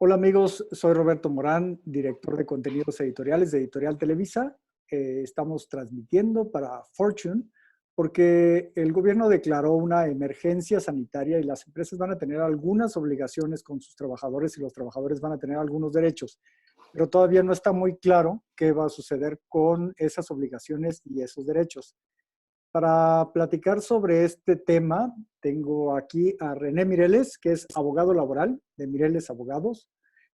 Hola amigos, soy Roberto Morán, director de contenidos editoriales de Editorial Televisa. Estamos transmitiendo para Fortune porque el gobierno declaró una emergencia sanitaria y las empresas van a tener algunas obligaciones con sus trabajadores y los trabajadores van a tener algunos derechos. Pero todavía no está muy claro qué va a suceder con esas obligaciones y esos derechos. Para platicar sobre este tema, tengo aquí a René Mireles, que es abogado laboral de Mireles Abogados.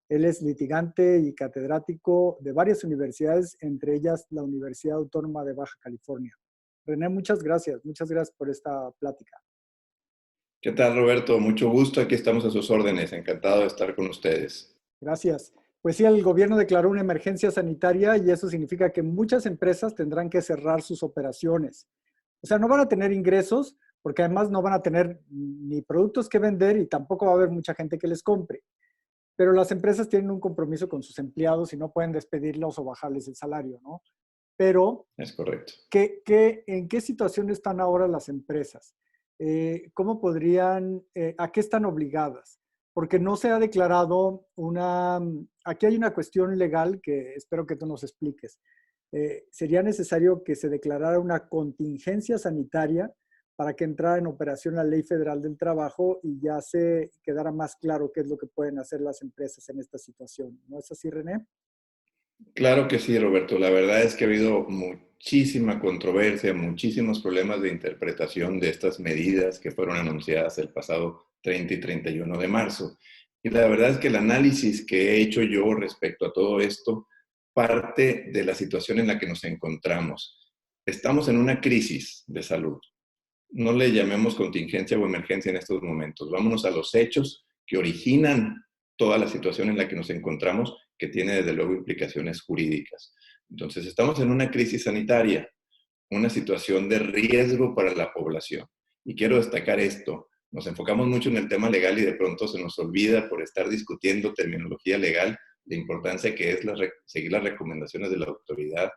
Él es litigante y catedrático de varias universidades, entre ellas la Universidad Autónoma de Baja California. René, muchas gracias. Muchas gracias por esta plática. ¿Qué tal, Roberto? Mucho gusto. Aquí estamos a sus órdenes. Encantado de estar con ustedes. Gracias. Pues sí, el gobierno declaró una emergencia sanitaria y eso significa que muchas empresas tendrán que cerrar sus operaciones. O sea, no van a tener ingresos porque además no van a tener ni productos que vender y tampoco va a haber mucha gente que les compre. Pero las empresas tienen un compromiso con sus empleados y no pueden despedirlos o bajarles el salario, ¿no? Pero, Es correcto. ¿en qué situación están ahora las empresas? ¿Cómo podrían, a qué están obligadas? Porque no se ha declarado aquí hay una cuestión legal que espero que tú nos expliques. Sería necesario que se declarara una contingencia sanitaria para que entrara en operación la Ley Federal del Trabajo y ya se quedara más claro qué es lo que pueden hacer las empresas en esta situación. ¿No es así, René? Claro que sí, Roberto. La verdad es que ha habido muchísima controversia, muchísimos problemas de interpretación de estas medidas que fueron anunciadas el pasado 30 y 31 de marzo. Y la verdad es que el análisis que he hecho yo respecto a todo esto parte de la situación en la que nos encontramos. Estamos en una crisis de salud. No le llamemos contingencia o emergencia en estos momentos. Vámonos a los hechos que originan toda la situación en la que nos encontramos, que tiene desde luego implicaciones jurídicas. Entonces, estamos en una crisis sanitaria, una situación de riesgo para la población. Y quiero destacar esto. Nos enfocamos mucho en el tema legal y de pronto se nos olvida por estar discutiendo terminología legal la importancia que es seguir las recomendaciones de la autoridad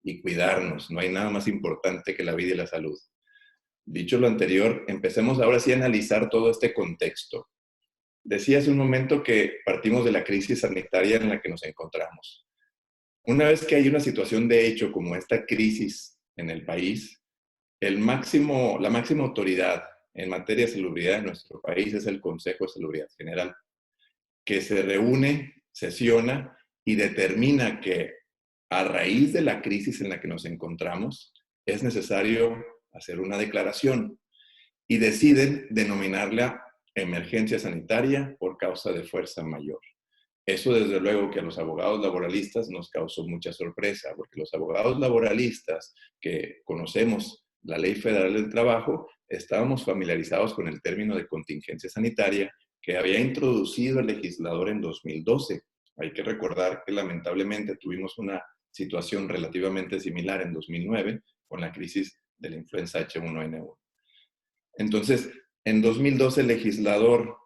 y cuidarnos. No hay nada más importante que la vida y la salud. Dicho lo anterior, empecemos ahora sí a analizar todo este contexto. Decía hace un momento que partimos de la crisis sanitaria en la que nos encontramos. Una vez que hay una situación de hecho como esta crisis en el país, la máxima autoridad en materia de salubridad en nuestro país es el Consejo de Salubridad General, que se reúne, sesiona y determina que a raíz de la crisis en la que nos encontramos es necesario hacer una declaración y deciden denominarla emergencia sanitaria por causa de fuerza mayor. Eso desde luego que a los abogados laboralistas nos causó mucha sorpresa, porque los abogados laboralistas que conocemos la Ley Federal del Trabajo, estábamos familiarizados con el término de contingencia sanitaria que había introducido el legislador en 2012. Hay que recordar que lamentablemente tuvimos una situación relativamente similar en 2009 con la crisis de la influenza H1N1. Entonces, en 2012 el legislador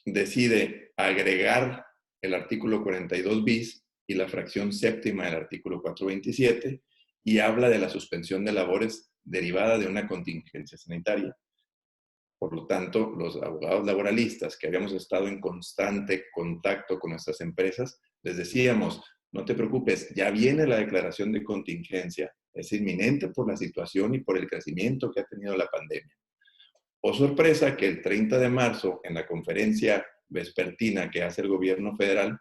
decide agregar el artículo 42 bis y la fracción séptima del artículo 427 y habla de la suspensión de labores derivada de una contingencia sanitaria. Por lo tanto, los abogados laboralistas que habíamos estado en constante contacto con nuestras empresas, les decíamos, no te preocupes, ya viene la declaración de contingencia, es inminente por la situación y por el crecimiento que ha tenido la pandemia. Oh sorpresa que el 30 de marzo, en la conferencia vespertina que hace el gobierno federal,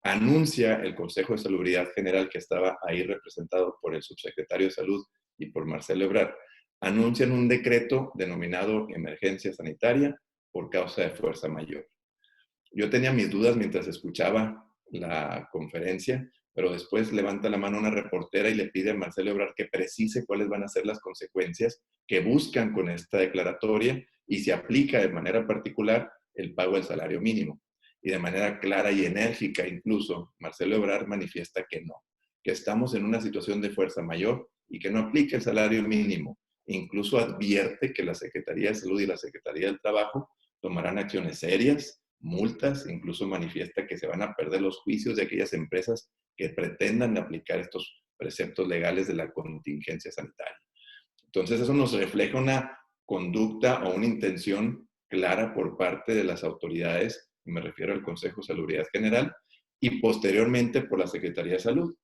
anuncia el Consejo de Salubridad General, que estaba ahí representado por el subsecretario de Salud y por Marcelo Ebrard, anuncian un decreto denominado emergencia sanitaria por causa de fuerza mayor. Yo tenía mis dudas mientras escuchaba la conferencia, pero después levanta la mano una reportera y le pide a Marcelo Ebrard que precise cuáles van a ser las consecuencias que buscan con esta declaratoria y se aplica de manera particular el pago del salario mínimo. Y de manera clara y enérgica incluso, Marcelo Ebrard manifiesta que no, que estamos en una situación de fuerza mayor y que no aplica el salario mínimo. Incluso advierte que la Secretaría de Salud y la Secretaría del Trabajo tomarán acciones serias, multas, incluso manifiesta que se van a perder los juicios de aquellas empresas que pretendan aplicar estos preceptos legales de la contingencia sanitaria. Entonces eso nos refleja una conducta o una intención clara por parte de las autoridades y me refiero al Consejo de Salubridad General, y posteriormente por la Secretaría de Salud,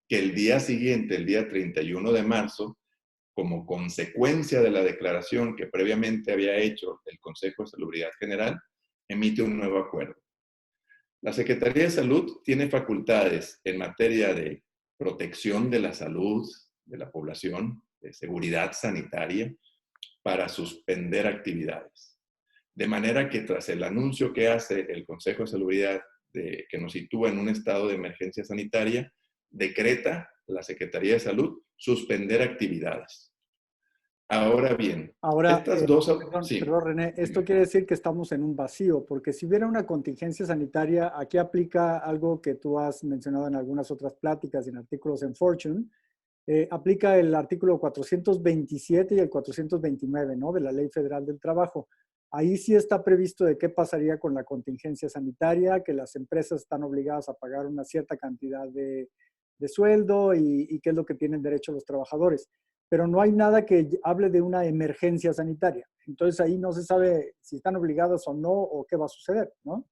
que el día siguiente, el día 31 de marzo, como consecuencia de la declaración que previamente había hecho el Consejo de Salubridad General, emite un nuevo acuerdo. La Secretaría de Salud tiene facultades en materia de protección de la salud de la población, de seguridad sanitaria, para suspender actividades. De manera que tras el anuncio que hace el Consejo de Salubridad que nos sitúa en un estado de emergencia sanitaria, decreta la Secretaría de Salud suspender actividades. Ahora bien, Ahora, estas dos... perdón, Sí, René, esto dime. quiere decir que estamos en un vacío, porque si hubiera una contingencia sanitaria, aquí aplica algo que tú has mencionado en algunas otras pláticas y en artículos en Fortune, aplica el artículo 427 y el 429, ¿no? De la Ley Federal del Trabajo. Ahí sí está previsto de qué pasaría con la contingencia sanitaria, que las empresas están obligadas a pagar una cierta cantidad de sueldo y qué es lo que tienen derecho los trabajadores. Pero no hay nada que hable de una emergencia sanitaria. Entonces ahí no se sabe si están obligados o no o qué va a suceder, ¿no?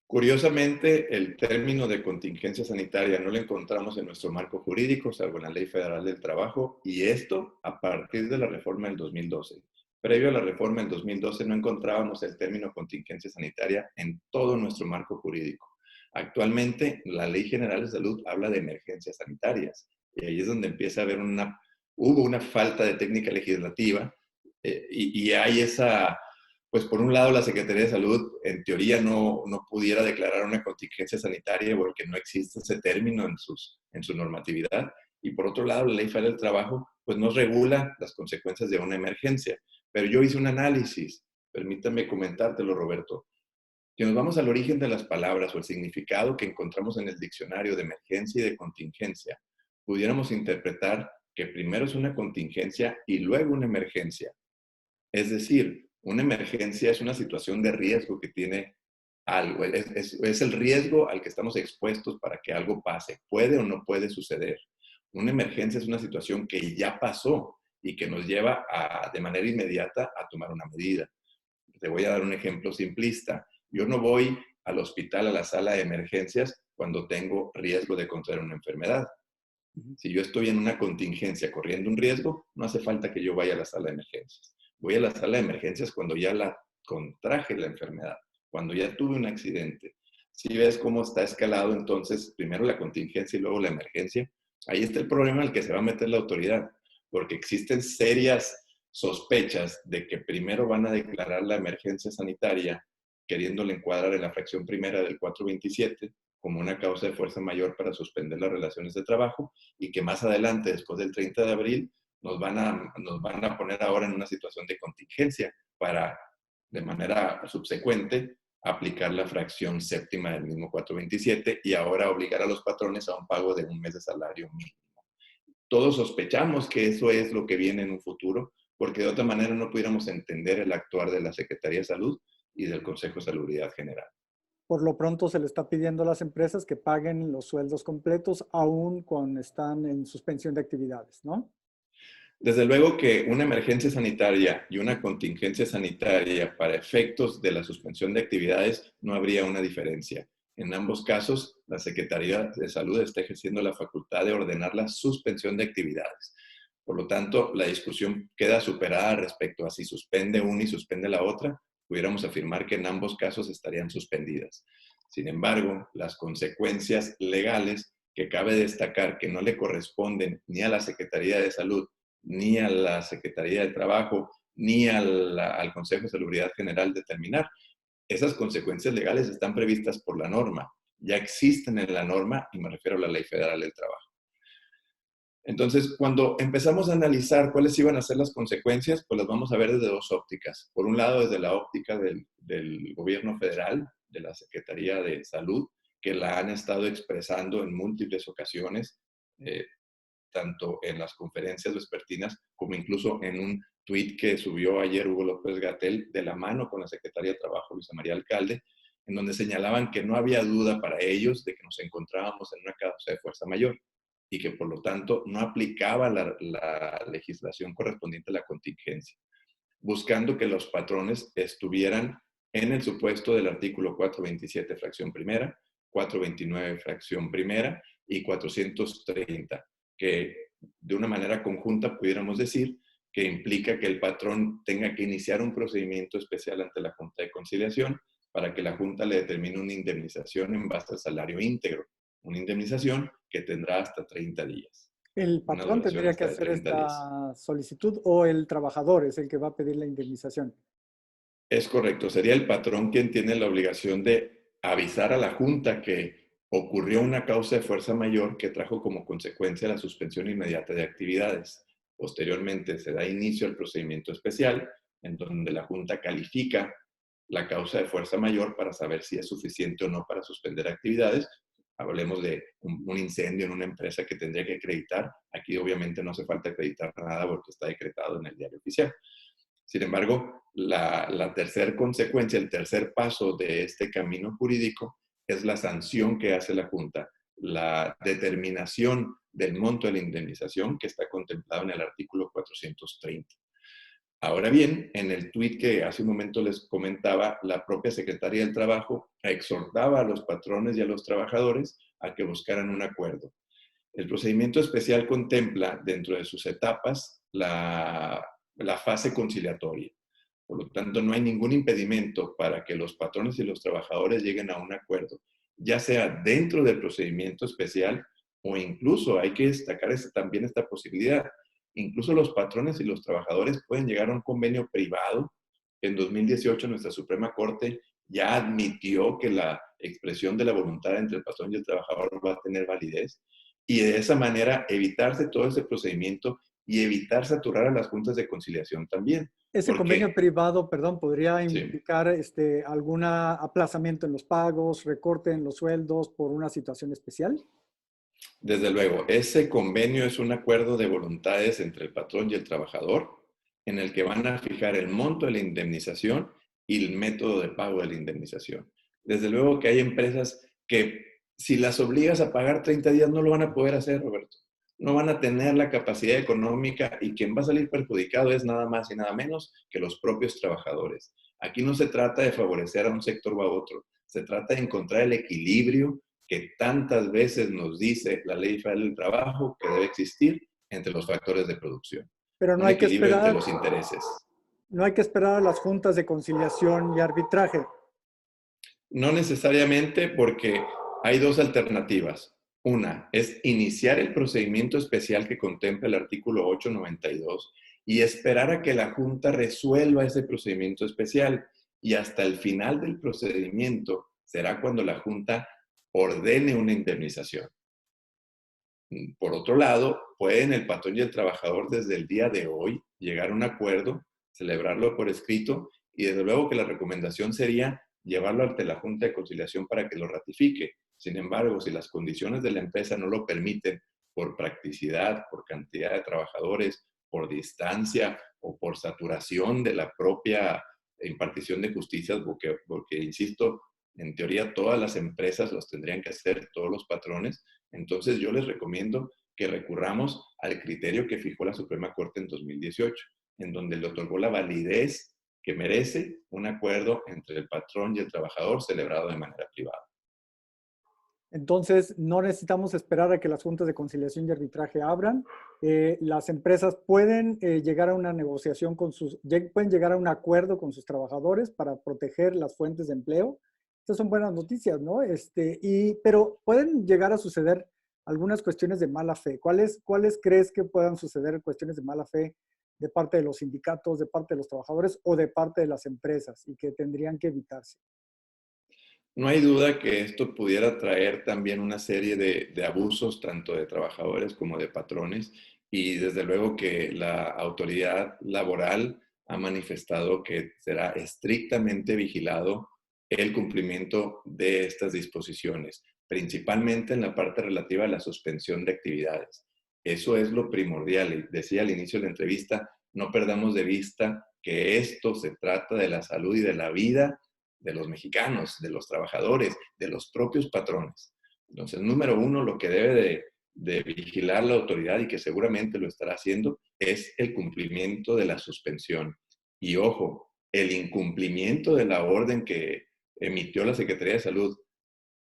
Curiosamente, el término de contingencia sanitaria no lo encontramos en nuestro marco jurídico, salvo en la Ley Federal del Trabajo, y esto a partir de la reforma del 2012. Previo a la reforma del 2012 no encontrábamos el término contingencia sanitaria en todo nuestro marco jurídico. Actualmente, la Ley General de Salud habla de emergencias sanitarias, y ahí es donde empieza a haber hubo una falta de técnica legislativa, y hay esa pues por un lado la Secretaría de Salud en teoría no pudiera declarar una contingencia sanitaria porque no existe ese término en su normatividad. Y por otro lado, la Ley Federal del Trabajo pues no regula las consecuencias de una emergencia. Pero yo hice un análisis, permítame comentártelo, Roberto. Si nos vamos al origen de las palabras o el significado que encontramos en el diccionario de emergencia y de contingencia, pudiéramos interpretar que primero es una contingencia y luego una emergencia. Es decir, una emergencia es una situación de riesgo que tiene algo, es el riesgo al que estamos expuestos para que algo pase. Puede o no puede suceder. Una emergencia es una situación que ya pasó y que nos lleva de manera inmediata a tomar una medida. Te voy a dar un ejemplo simplista. Yo no voy al hospital, a la sala de emergencias, cuando tengo riesgo de contraer una enfermedad. Si yo estoy en una contingencia corriendo un riesgo, no hace falta que yo vaya a la sala de emergencias. Voy a la sala de emergencias cuando ya la contraje la enfermedad, cuando ya tuve un accidente. Si ves cómo está escalado entonces, primero la contingencia y luego la emergencia, ahí está el problema al que se va a meter la autoridad, porque existen serias sospechas de que primero van a declarar la emergencia sanitaria, queriéndole encuadrar en la fracción primera del 427 como una causa de fuerza mayor para suspender las relaciones de trabajo, y que más adelante, después del 30 de abril, nos van a poner ahora en una situación de contingencia para, de manera subsecuente, aplicar la fracción séptima del mismo 427 y ahora obligar a los patrones a un pago de un mes de salario mínimo. Todos sospechamos que eso es lo que viene en un futuro, porque de otra manera no pudiéramos entender el actuar de la Secretaría de Salud y del Consejo de Salubridad General. Por lo pronto se le está pidiendo a las empresas que paguen los sueldos completos aún cuando están en suspensión de actividades, ¿no? Desde luego que una emergencia sanitaria y una contingencia sanitaria para efectos de la suspensión de actividades no habría una diferencia. En ambos casos, la Secretaría de Salud está ejerciendo la facultad de ordenar la suspensión de actividades. Por lo tanto, la discusión queda superada respecto a si suspende una y suspende la otra. Pudiéramos afirmar que en ambos casos estarían suspendidas. Sin embargo, las consecuencias legales que cabe destacar que no le corresponden ni a la Secretaría de Salud ni a la Secretaría de Trabajo, ni al Consejo de Salubridad General determinar. Esas consecuencias legales están previstas por la norma, ya existen en la norma y me refiero a la Ley Federal del Trabajo. Entonces, cuando empezamos a analizar cuáles iban a ser las consecuencias, pues las vamos a ver desde dos ópticas. Por un lado, desde la óptica del gobierno federal, de la Secretaría de Salud, que la han estado expresando en múltiples ocasiones, tanto en las conferencias vespertinas como incluso en un tuit que subió ayer Hugo López-Gatell de la mano con la Secretaría de Trabajo, Luisa María Alcalde, en donde señalaban que no había duda para ellos de que nos encontrábamos en una causa de fuerza mayor y que por lo tanto no aplicaba la legislación correspondiente a la contingencia, buscando que los patrones estuvieran en el supuesto del artículo 427, fracción primera, 429, fracción primera y 430, que de una manera conjunta pudiéramos decir que implica que el patrón tenga que iniciar un procedimiento especial ante la Junta de Conciliación para que la Junta le determine una indemnización en base al salario íntegro, una indemnización que tendrá hasta 30 días, ¿El una patrón duración tendría que hasta de hacer 30 días. esta solicitud o el trabajador es el que va a pedir la indemnización? Es correcto, sería el patrón quien tiene la obligación de avisar a la Junta que ocurrió una causa de fuerza mayor que trajo como consecuencia la suspensión inmediata de actividades. Posteriormente se da inicio al procedimiento especial, en donde la Junta califica la causa de fuerza mayor para saber si es suficiente o no para suspender actividades. Hablemos de un incendio en una empresa que tendría que acreditar. Aquí obviamente no hace falta acreditar nada porque está decretado en el diario oficial. Sin embargo, la tercera consecuencia, el tercer paso de este camino jurídico es la sanción que hace la Junta, la determinación del monto de la indemnización que está contemplado en el artículo 430. Ahora bien, en el tuit que hace un momento les comentaba, la propia Secretaría del Trabajo exhortaba a los patrones y a los trabajadores a que buscaran un acuerdo. El procedimiento especial contempla dentro de sus etapas la fase conciliatoria. Por lo tanto, no hay ningún impedimento para que los patrones y los trabajadores lleguen a un acuerdo, ya sea dentro del procedimiento especial o incluso hay que destacar también esta posibilidad. Incluso los patrones y los trabajadores pueden llegar a un convenio privado. En 2018 nuestra Suprema Corte ya admitió que la expresión de la voluntad entre el patrón y el trabajador va a tener validez y de esa manera evitarse todo ese procedimiento y evitar saturar a las juntas de conciliación también. Ese convenio Porque, privado, perdón, podría sí, implicar algún aplazamiento en los pagos, recorte en los sueldos por una situación especial. desde luego, ese convenio es un acuerdo de voluntades entre el patrón y el trabajador en el que van a fijar el monto de la indemnización y el método de pago de la indemnización. Desde luego que hay empresas que si las obligas a pagar 30 días no lo van a poder hacer, Roberto. No van a tener la capacidad económica y quien va a salir perjudicado es nada más y nada menos que los propios trabajadores. Aquí no se trata de favorecer a un sector o a otro, se trata de encontrar el equilibrio que tantas veces nos dice la Ley Federal del Trabajo que debe existir entre los factores de producción. Pero no Un hay que equilibrio entre esperar, los intereses. no hay que esperar a las juntas de conciliación y arbitraje. No necesariamente porque hay dos alternativas. Una es iniciar el procedimiento especial que contempla el artículo 892 y esperar a que la Junta resuelva ese procedimiento especial. Y hasta el final del procedimiento será cuando la Junta ordene una indemnización. Por otro lado, pueden el patrón y el trabajador desde el día de hoy llegar a un acuerdo, celebrarlo por escrito y desde luego que la recomendación sería llevarlo ante la Junta de Conciliación para que lo ratifique. Sin embargo, si las condiciones de la empresa no lo permiten por practicidad, por cantidad de trabajadores, por distancia o por saturación de la propia impartición de justicia, porque insisto, en teoría todas las empresas los tendrían que hacer, todos los patrones, entonces yo les recomiendo que recurramos al criterio que fijó la Suprema Corte en 2018, en donde le otorgó la validez que merece un acuerdo entre el patrón y el trabajador celebrado de manera privada. Entonces, no necesitamos esperar a que las juntas de conciliación y arbitraje abran. Las empresas pueden llegar a una negociación pueden llegar a un acuerdo con sus trabajadores para proteger las fuentes de empleo. Estas son buenas noticias, ¿no? Pero pueden llegar a suceder algunas cuestiones de mala fe. ¿Cuáles crees que puedan suceder cuestiones de mala fe de parte de los sindicatos, de parte de los trabajadores o de parte de las empresas y que tendrían que evitarse? No hay duda que esto pudiera traer también una serie de abusos, tanto de trabajadores como de patrones, y desde luego que la autoridad laboral ha manifestado que será estrictamente vigilado el cumplimiento de estas disposiciones, principalmente en la parte relativa a la suspensión de actividades. Eso es lo primordial. Y decía al inicio de la entrevista, no perdamos de vista que esto se trata de la salud y de la vida de los mexicanos, de los trabajadores, de los propios patrones. Entonces, número uno, lo que debe de vigilar la autoridad y que seguramente lo estará haciendo es el cumplimiento de la suspensión. Y ojo, el incumplimiento de la orden que emitió la Secretaría de Salud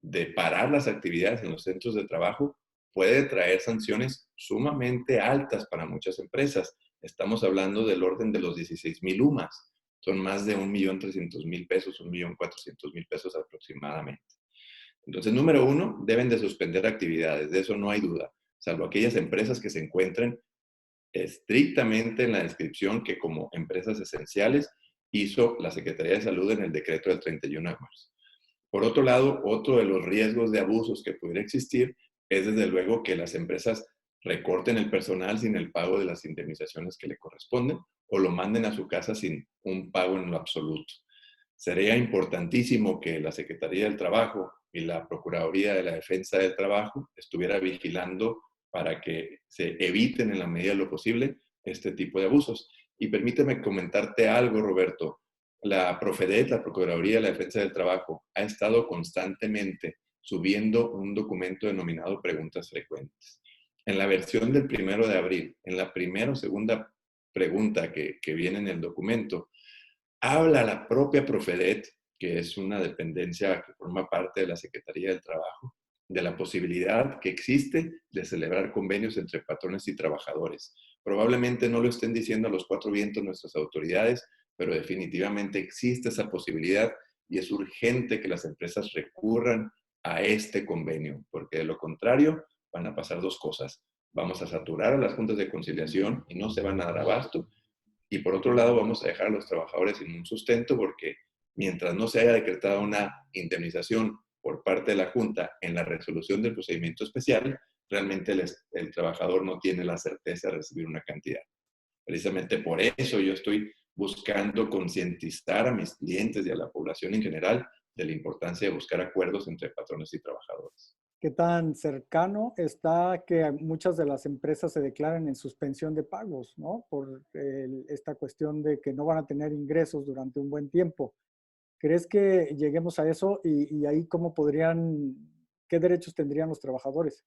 de parar las actividades en los centros de trabajo puede traer sanciones sumamente altas para muchas empresas. Estamos hablando del orden de los 16,000 UMAS. Son más de 1,300,000 pesos, 1,400,000 pesos aproximadamente. Entonces, número uno, deben de suspender actividades, de eso no hay duda, salvo aquellas empresas que se encuentren estrictamente en la descripción que como empresas esenciales hizo la Secretaría de Salud en el decreto del 31 de marzo. Por otro lado, otro de los riesgos de abusos que pudiera existir es desde luego que las empresas recorten el personal sin el pago de las indemnizaciones que le corresponden o lo manden a su casa sin un pago en lo absoluto. Sería importantísimo que la Secretaría del Trabajo y la Procuraduría de la Defensa del Trabajo estuviera vigilando para que se eviten en la medida de lo posible este tipo de abusos. Y permíteme comentarte algo, Roberto. La Profedet, la Procuraduría de la Defensa del Trabajo, ha estado constantemente subiendo un documento denominado Preguntas Frecuentes. En la versión del 1 de abril, en la primera o segunda pregunta que viene en el documento, habla la propia Profedet, que es una dependencia que forma parte de la Secretaría del Trabajo, de la posibilidad que existe de celebrar convenios entre patrones y trabajadores. Probablemente no lo estén diciendo a los cuatro vientos nuestras autoridades, pero definitivamente existe esa posibilidad y es urgente que las empresas recurran a este convenio, porque de lo contrario van a pasar dos cosas. Vamos a saturar a las juntas de conciliación y no se van a dar abasto, y por otro lado vamos a dejar a los trabajadores sin un sustento porque mientras no se haya decretado una indemnización por parte de la Junta en la resolución del procedimiento especial, realmente el trabajador no tiene la certeza de recibir una cantidad. Precisamente por eso yo estoy buscando concientizar a mis clientes y a la población en general de la importancia de buscar acuerdos entre patrones y trabajadores. ¿Qué tan cercano está que muchas de las empresas se declaren en suspensión de pagos, ¿no? Por esta cuestión de que no van a tener ingresos durante un buen tiempo. ¿Crees que lleguemos a eso y ahí cómo podrían, qué derechos tendrían los trabajadores?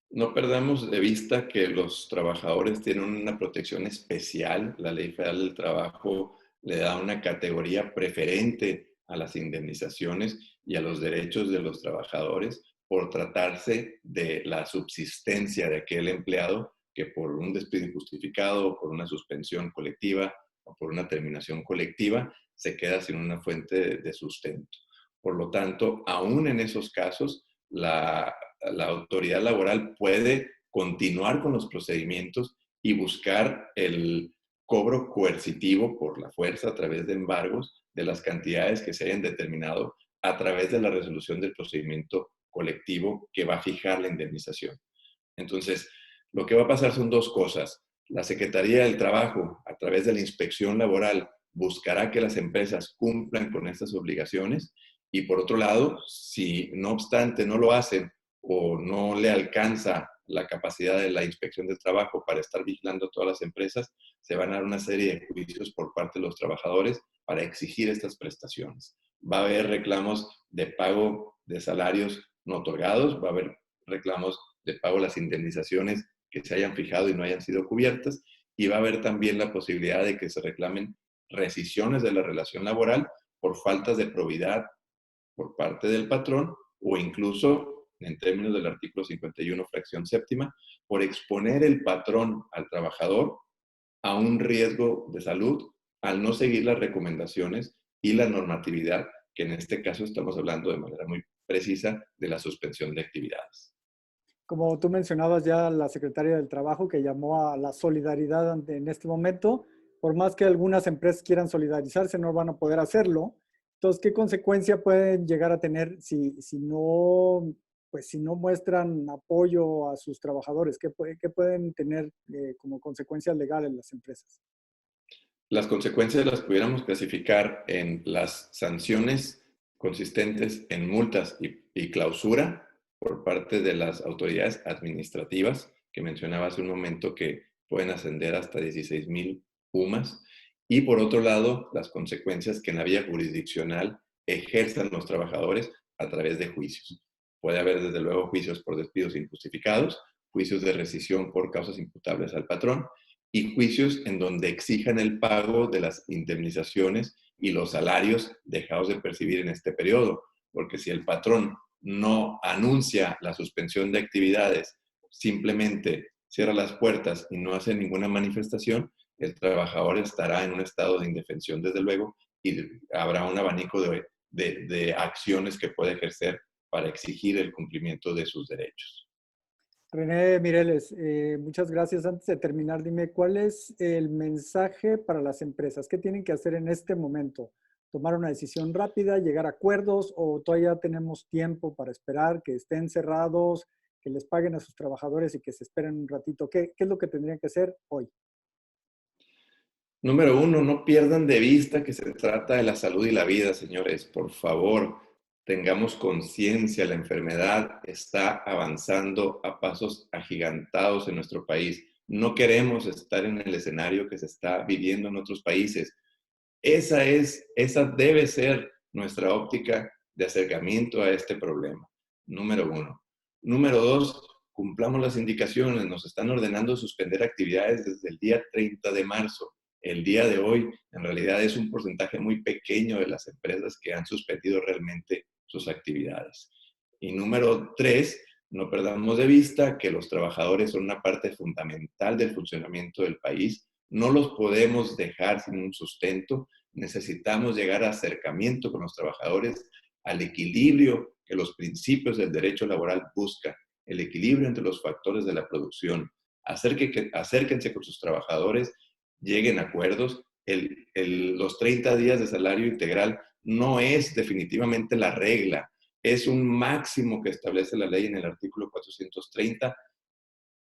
No perdamos de vista que los trabajadores tienen una protección especial. La Ley Federal del Trabajo le da una categoría preferente a las indemnizaciones y a los derechos de los trabajadores por tratarse de la subsistencia de aquel empleado que por un despido injustificado o por una suspensión colectiva o por una terminación colectiva se queda sin una fuente de sustento. Por lo tanto, aún en esos casos, la autoridad laboral puede continuar con los procedimientos y buscar el cobro coercitivo por la fuerza a través de embargos de las cantidades que se hayan determinado a través de la resolución del procedimiento colectivo que va a fijar la indemnización. Entonces, lo que va a pasar son dos cosas. La Secretaría del Trabajo, a través de la inspección laboral, buscará que las empresas cumplan con estas obligaciones y por otro lado, si no obstante no lo hacen o no le alcanza la capacidad de la inspección del trabajo para estar vigilando a todas las empresas, se van a dar una serie de juicios por parte de los trabajadores para exigir estas prestaciones. Va a haber reclamos de pago de salarios no otorgados, va a haber reclamos de pago de las indemnizaciones que se hayan fijado y no hayan sido cubiertas, y va a haber también la posibilidad de que se reclamen rescisiones de la relación laboral por faltas de probidad por parte del patrón o incluso, en términos del artículo 51, fracción séptima, por exponer el patrón al trabajador a un riesgo de salud al no seguir las recomendaciones y la normatividad, que en este caso estamos hablando de manera muy precisa de la suspensión de actividades. Como tú mencionabas ya la secretaria del Trabajo que llamó a la solidaridad en este momento, por más que algunas empresas quieran solidarizarse, no van a poder hacerlo. Entonces, ¿qué consecuencia pueden llegar a tener si no, pues, si no muestran apoyo a sus trabajadores? ¿Qué pueden tener como consecuencias legales las empresas? Las consecuencias las pudiéramos clasificar en las sanciones consistentes en multas y clausura por parte de las autoridades administrativas, que mencionaba hace un momento que pueden ascender hasta 16,000 UMAS, y por otro lado, las consecuencias que en la vía jurisdiccional ejerzan los trabajadores a través de juicios. Puede haber desde luego juicios por despidos injustificados, juicios de rescisión por causas imputables al patrón, y juicios en donde exijan el pago de las indemnizaciones y los salarios dejados de percibir en este periodo. Porque si el patrón no anuncia la suspensión de actividades, simplemente cierra las puertas y no hace ninguna manifestación, el trabajador estará en un estado de indefensión, desde luego, y habrá un abanico de acciones que puede ejercer para exigir el cumplimiento de sus derechos. René Mireles, muchas gracias. Antes de terminar, dime, ¿cuál es el mensaje para las empresas? ¿Qué tienen que hacer en este momento? ¿Tomar una decisión rápida, llegar a acuerdos o todavía tenemos tiempo para esperar que estén cerrados, que les paguen a sus trabajadores y que se esperen un ratito? ¿Qué es lo que tendrían que hacer hoy? Número uno, no pierdan de vista que se trata de la salud y la vida, señores. Por favor, tengamos conciencia, la enfermedad está avanzando a pasos agigantados en nuestro país. No queremos estar en el escenario que se está viviendo en otros países. Esa debe ser nuestra óptica de acercamiento a este problema. Número uno. Número dos, cumplamos las indicaciones. Nos están ordenando suspender actividades desde el día 30 de marzo. El día de hoy, en realidad, es un porcentaje muy pequeño de las empresas que han suspendido realmente sus actividades. Y número tres, no perdamos de vista que los trabajadores son una parte fundamental del funcionamiento del país. No los podemos dejar sin un sustento. Necesitamos llegar a acercamiento con los trabajadores, al equilibrio que los principios del derecho laboral buscan, el equilibrio entre los factores de la producción. Acérquense con sus trabajadores, lleguen a acuerdos. Los 30 días de salario integral no es definitivamente la regla, es un máximo que establece la ley en el artículo 430.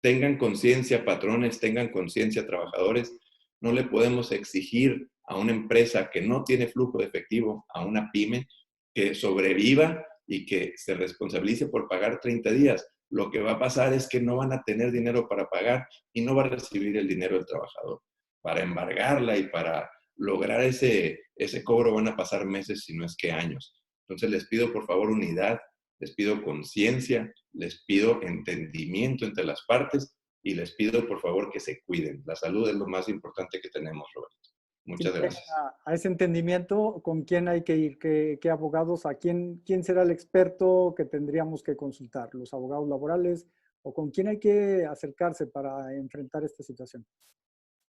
Tengan conciencia, patrones, tengan conciencia, trabajadores. No le podemos exigir a una empresa que no tiene flujo de efectivo, a una pyme, que sobreviva y que se responsabilice por pagar 30 días. Lo que va a pasar es que no van a tener dinero para pagar y no va a recibir el dinero del trabajador. Para embargarla y para lograr ese cobro van a pasar meses, si no es que años. Entonces les pido por favor unidad, les pido conciencia, les pido entendimiento entre las partes y les pido por favor que se cuiden. La salud es lo más importante que tenemos, Roberto. Si Muchas no llegan gracias. a ese entendimiento, ¿con quién hay que ir? ¿Qué abogados? ¿A quién será el experto que tendríamos que consultar? ¿Los abogados laborales? ¿O con quién hay que acercarse para enfrentar esta situación?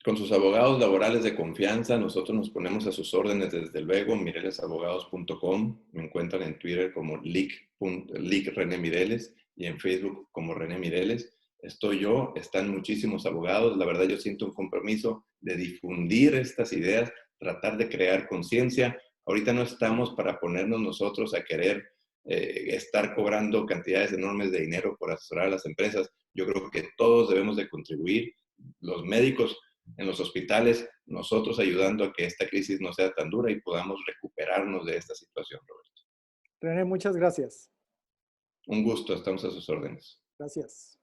Con sus abogados laborales de confianza, nosotros nos ponemos a sus órdenes desde luego, mirelesabogados.com. Me encuentran en Twitter como Lic René Mireles y en Facebook como René Mireles. Estoy yo, están muchísimos abogados. La verdad yo siento un compromiso de difundir estas ideas, tratar de crear conciencia. Ahorita no estamos para ponernos nosotros a querer estar cobrando cantidades enormes de dinero por asesorar a las empresas. Yo creo que todos debemos de contribuir. Los médicos en los hospitales, nosotros ayudando a que esta crisis no sea tan dura y podamos recuperarnos de esta situación, Roberto. René, muchas gracias. Un gusto, estamos a sus órdenes. Gracias.